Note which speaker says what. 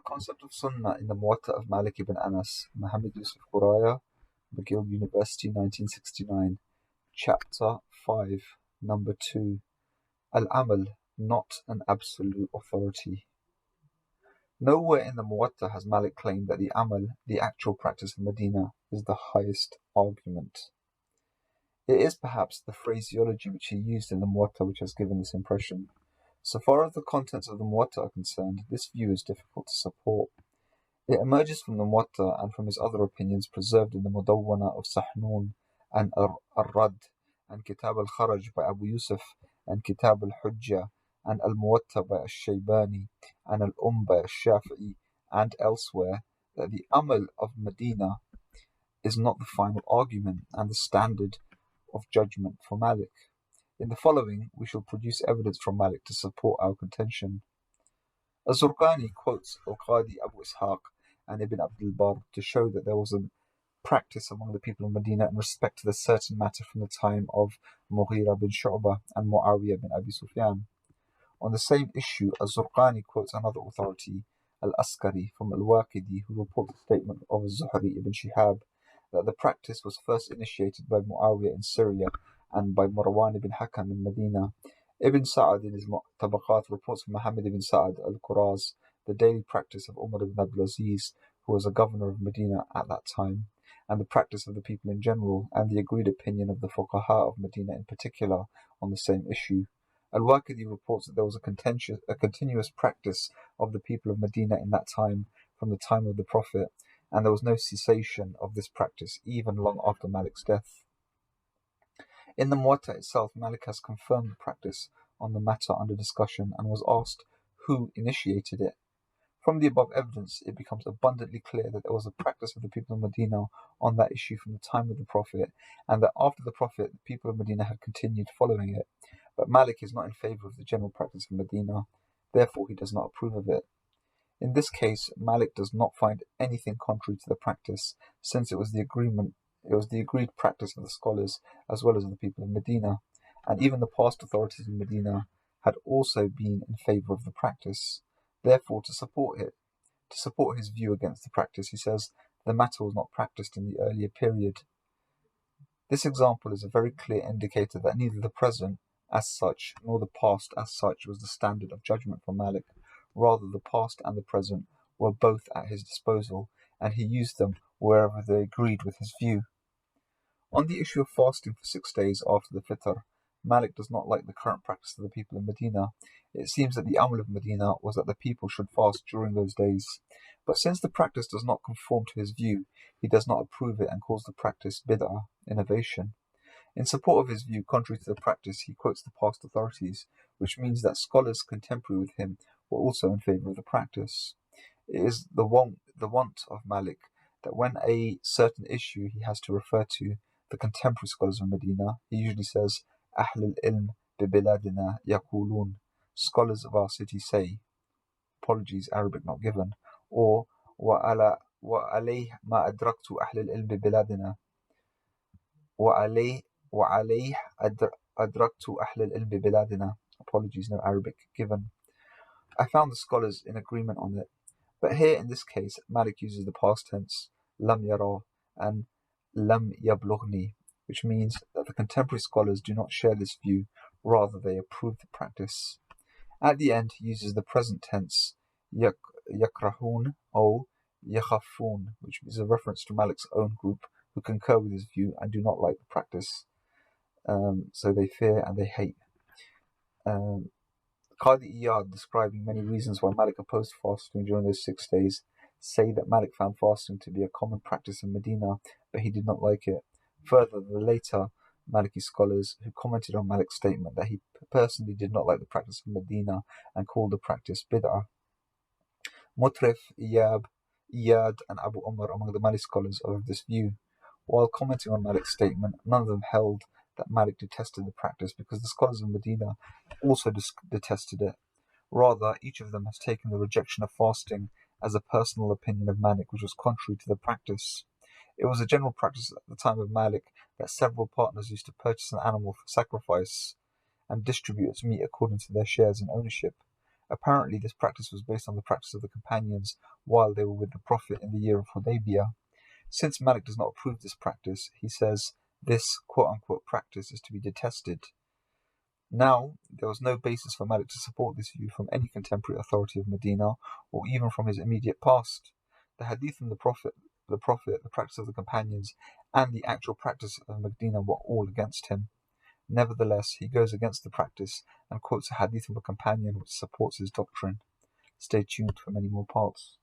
Speaker 1: The concept of Sunnah in the Muwatta of Malik ibn Anas, Mohammed Yusuf Guraya, Mcgill University, 1969, Chapter 5, Number 2, Al-amal, not an absolute authority. Nowhere in the Muwatta has Malik claimed that the amal, the actual practice of Medina, is the highest argument. It is perhaps the phraseology which he used in the Muwatta which has given this impression. So far as the contents of the Muwatta are concerned, this view is difficult to support. It emerges from the Muwatta and from his other opinions preserved in the Mudawwana of Sahnun and Ar-Rad and Kitab al-Kharaj by Abu Yusuf and Kitab al-Hujjah and al-Muwatta by al-Shaybani and al-Umm by al-Shafi'i and elsewhere that the amal of Medina is not the final argument and the standard of judgment for Malik. In the following, we shall produce evidence from Malik to support our contention. Az-Zurqani quotes Al-Qadi Abu Ishaq and Ibn Abdul Barr to show that there was a practice among the people of Medina in respect to the certain matter from the time of Mughira bin Shu'bah and Muawiyah bin Abi Sufyan. On the same issue, Az-Zurqani quotes another authority, Al-Askari, from Al-Waqidi, who reports the statement of Az-Zuhri ibn Shihab that the practice was first initiated by Muawiyah in Syria and by Marwan ibn Hakam in Medina. Ibn Sa'ad in his Tabaqat reports from Muhammad ibn Sa'ad al-Quraz the daily practice of Umar ibn Abdul Aziz, who was a governor of Medina at that time, and the practice of the people in general, and the agreed opinion of the Fuqaha of Medina in particular on the same issue. Al-Waqidi reports that there was a continuous practice of the people of Medina in that time, from the time of the Prophet, and there was no cessation of this practice even long after Malik's death. In the Muwatta itself, Malik has confirmed the practice on the matter under discussion and was asked who initiated it. From the above evidence, it becomes abundantly clear that there was a practice of the people of Medina on that issue from the time of the Prophet, and that after the Prophet, the people of Medina had continued following it. But Malik is not in favour of the general practice of Medina, therefore he does not approve of it. In this case, Malik does not find anything contrary to the practice, since it was the agreed practice of the scholars as well as of the people of Medina, and even the past authorities in Medina had also been in favour of the practice. Therefore, to support his view against the practice, he says the matter was not practiced in the earlier period. This example is a very clear indicator that neither the present as such nor the past as such was the standard of judgment for Malik. Rather, the past and the present were both at his disposal, and he used them wherever they agreed with his view. On the issue of fasting for 6 days after the Fitr, Malik does not like the current practice of the people of Medina. It seems that the amal of Medina was that the people should fast during those days. But since the practice does not conform to his view, he does not approve it and calls the practice bid'ah, innovation. In support of his view contrary to the practice, he quotes the past authorities, which means that scholars contemporary with him were also in favour of the practice. It is the want of Malik that when a certain issue he has to refer to the contemporary scholars of Medina, he usually says, Ahlul ilm bi biladina yaqulun, scholars of our city say, apologies, Arabic not given, or wa alayh ma adraktu ahlul ilm bi biladina, wa alayh adraktu ahlul ilm bi biladina, apologies, no Arabic given. I found the scholars in agreement on it. But here, in this case, Malik uses the past tense, lam yara, and lam yablughni, which means that the contemporary scholars do not share this view, rather they approve the practice. At the end, he uses the present tense, yakrahun or yakhafun, which is a reference to Malik's own group, who concur with his view and do not like the practice. So they fear and they hate. Qadi Iyad, describing many reasons why Malik opposed fasting during those 6 days, say that Malik found fasting to be a common practice in Medina, but he did not like it. Further, the later Maliki scholars who commented on Malik's statement that he personally did not like the practice of Medina and called the practice bid'ah. Mutrif, Iyad, and Abu Umar among the Maliki scholars are of this view. While commenting on Malik's statement, none of them held that Malik detested the practice because the scholars of Medina also detested it. Rather, each of them has taken the rejection of fasting as a personal opinion of Malik, which was contrary to the practice. It was a general practice at the time of Malik that several partners used to purchase an animal for sacrifice and distribute its meat according to their shares in ownership. Apparently, this practice was based on the practice of the companions while they were with the Prophet in the year of Hudaybiyah. Since Malik does not approve this practice, he says this quote-unquote practice is to be detested. Now, there was no basis for Malik to support this view from any contemporary authority of Medina, or even from his immediate past. The hadith from the Prophet, the practice of the companions, and the actual practice of Medina were all against him. Nevertheless, he goes against the practice and quotes a hadith from a companion which supports his doctrine. Stay tuned for many more parts.